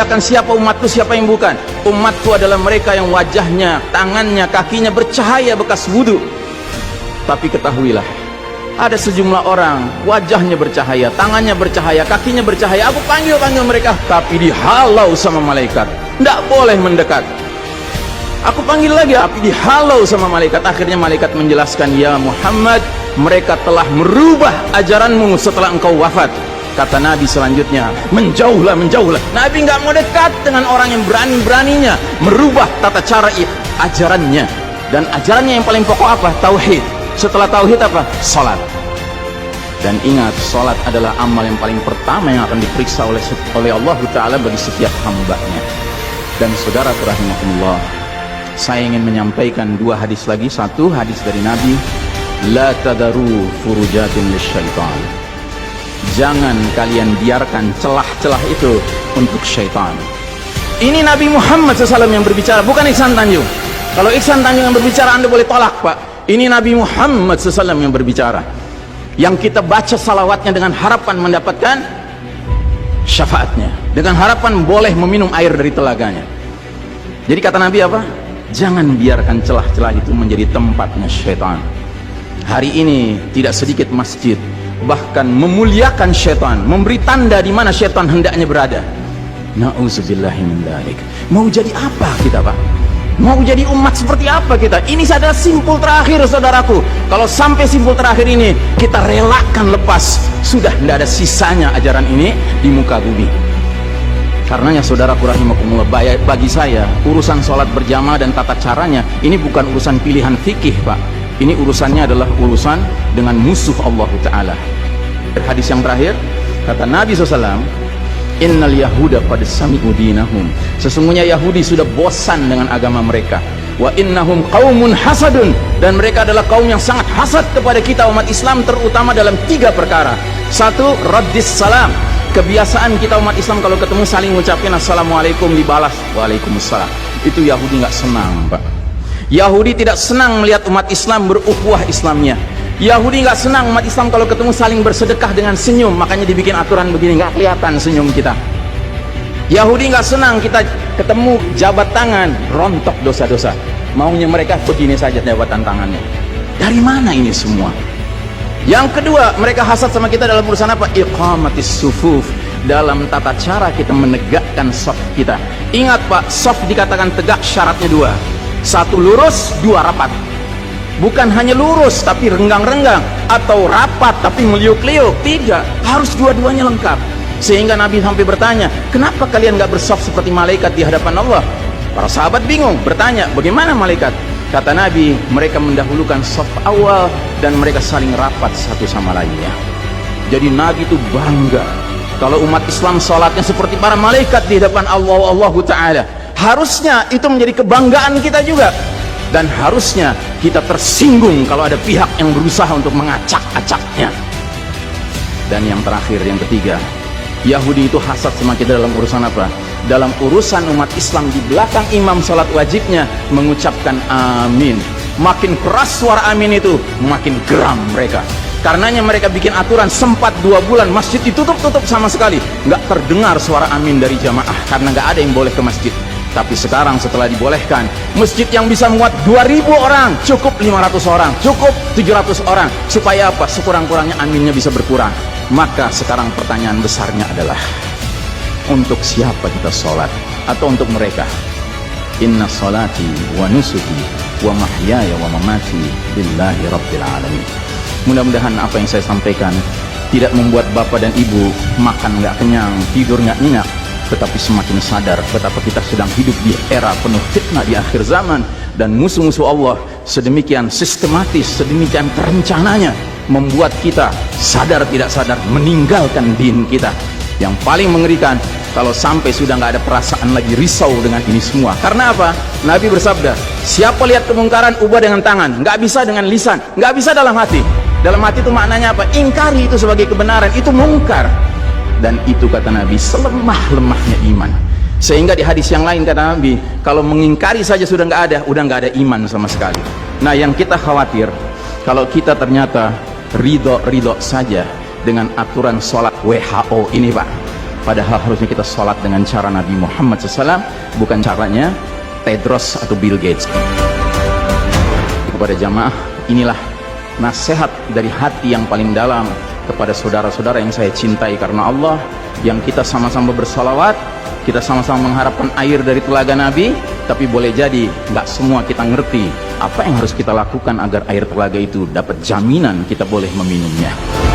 membedakan siapa umatku, siapa yang bukan. Umatku adalah mereka yang wajahnya, tangannya, kakinya bercahaya bekas wudhu. Tapi ketahuilah, ada sejumlah orang wajahnya bercahaya, tangannya bercahaya, kakinya bercahaya. Aku panggil mereka, tapi dihalau sama malaikat, tidak boleh mendekat. Aku panggil lagi, tapi dihalau sama malaikat. Akhirnya malaikat menjelaskan, ya Muhammad, mereka telah merubah ajaranmu setelah engkau wafat. Kata Nabi selanjutnya, menjauhlah, menjauhlah. Nabi nggak mau dekat dengan orang yang berani-beraninya merubah tata cara ajarannya. Dan ajarannya yang paling pokok apa? Tauhid. Setelah tauhid apa? Salat. Dan ingat, salat adalah amal yang paling pertama yang akan diperiksa oleh Allah Ta'ala bagi setiap hambanya. Dan saudara rahimahumullah, saya ingin menyampaikan dua hadis lagi. Satu hadis dari Nabi, la tadaru furujatin lisyaitan. Jangan kalian biarkan celah-celah itu untuk syaitan. Ini Nabi Muhammad SAW yang berbicara, bukan Iksan Tanjung. Kalau Iksan Tanjung yang berbicara, Anda boleh tolak, Pak. Ini Nabi Muhammad SAW yang berbicara, yang kita baca salawatnya dengan harapan mendapatkan syafaatnya, dengan harapan boleh meminum air dari telaganya. Jadi kata Nabi apa? Jangan biarkan celah-celah itu menjadi tempatnya syaitan. Hari ini tidak sedikit masjid bahkan memuliakan syaitan, memberi tanda di mana syaitan hendaknya berada. Na'udzubillahi min dzalik. Mau jadi apa kita, Pak? Mau jadi umat seperti apa kita? Ini adalah simpul terakhir, saudaraku. Kalau sampai simpul terakhir ini kita relakan lepas, sudah tidak ada sisanya ajaran ini di muka bumi. Karenanya saudaraku rahimakumullah, bagi saya urusan sholat berjamaah dan tata caranya ini bukan urusan pilihan fikih, Pak. Ini urusannya adalah urusan dengan musuh Allah Ta'ala. Hadis yang terakhir, kata Nabi SAW, innal yahuda qad sami'u dinahum. Sesungguhnya Yahudi sudah bosan dengan agama mereka. Wa innahum qaumun hasadun. Dan mereka adalah kaum yang sangat hasad kepada kita umat Islam, terutama dalam 3 perkara. Satu, raddis salam. Kebiasaan kita umat Islam kalau ketemu saling ngucapin assalamualaikum, dibalas waalaikumsalam. Itu Yahudi nggak senang, Pak. Yahudi tidak senang melihat umat Islam berukhuwah Islamnya. Yahudi nggak senang umat Islam kalau ketemu saling bersedekah dengan senyum. Makanya dibikin aturan begini, nggak kelihatan senyum kita. Yahudi nggak senang kita ketemu jabat tangan, rontok dosa-dosa. Maunya mereka begini saja jabatan tangannya. Dari mana ini semua? Yang kedua, mereka hasad sama kita dalam urusan apa? Iqamatis sufuf. Dalam tata cara kita menegakkan shaf kita. Ingat, Pak, shaf dikatakan tegak syaratnya 2. 1 lurus, 2 rapat. Bukan hanya lurus tapi renggang-renggang, atau rapat tapi meliuk-liuk. Tidak, harus dua-duanya lengkap. Sehingga Nabi sampai bertanya, kenapa kalian gak bersaf seperti malaikat di hadapan Allah? Para sahabat bingung, bertanya, bagaimana malaikat? Kata Nabi, mereka mendahulukan saf awal dan mereka saling rapat satu sama lainnya. Jadi Nabi itu bangga kalau umat Islam sholatnya seperti para malaikat di hadapan Allah Ta'ala. Harusnya itu menjadi kebanggaan kita juga. Dan harusnya kita tersinggung kalau ada pihak yang berusaha untuk mengacak-acaknya. Dan yang terakhir, yang ketiga, Yahudi itu hasad sama kita dalam urusan apa? Dalam urusan umat Islam di belakang imam sholat wajibnya mengucapkan amin. Makin keras suara amin itu, makin geram mereka. Karenanya mereka bikin aturan, sempat 2 bulan masjid ditutup sama sekali, nggak terdengar suara amin dari jamaah karena nggak ada yang boleh ke masjid. Tapi sekarang setelah dibolehkan, masjid yang bisa muat 2000 orang, cukup 500 orang, cukup 700 orang. Supaya apa? Sekurang-kurangnya aminnya bisa berkurang. Maka sekarang pertanyaan besarnya adalah, untuk siapa kita sholat? Atau untuk mereka? Inna sholati wa nusuki wa mahyaya wa mamati lillahi rabbil alamin. Mudah-mudahan apa yang saya sampaikan tidak membuat bapak dan ibu makan nggak kenyang, tidur nggak nyenyak, tetapi semakin sadar betapa kita sedang hidup di era penuh fitnah di akhir zaman, dan musuh-musuh Allah sedemikian sistematis, sedemikian terencananya membuat kita sadar tidak sadar meninggalkan din kita. Yang paling mengerikan kalau sampai sudah nggak ada perasaan lagi risau dengan ini semua. Karena apa? Nabi bersabda, siapa lihat kemungkaran ubah dengan tangan, nggak bisa dengan lisan, nggak bisa dalam hati. Dalam hati itu maknanya apa? Ingkari itu sebagai kebenaran, itu mungkar. Dan itu kata Nabi selemah-lemahnya iman. Sehingga di hadis yang lain kata Nabi, kalau mengingkari saja sudah nggak ada, udah nggak ada iman sama sekali. Nah, yang kita khawatir kalau kita ternyata ridho saja dengan aturan sholat WHO ini, Pak. Padahal harusnya kita sholat dengan cara Nabi Muhammad SAW, bukan caranya Tedros atau Bill Gates. Kepada jamaah, inilah nasihat dari hati yang paling dalam kepada saudara-saudara yang saya cintai karena Allah, yang kita sama-sama bersalawat, kita sama-sama mengharapkan air dari telaga Nabi. Tapi boleh jadi nggak semua kita ngerti apa yang harus kita lakukan agar air telaga itu dapat jaminan kita boleh meminumnya.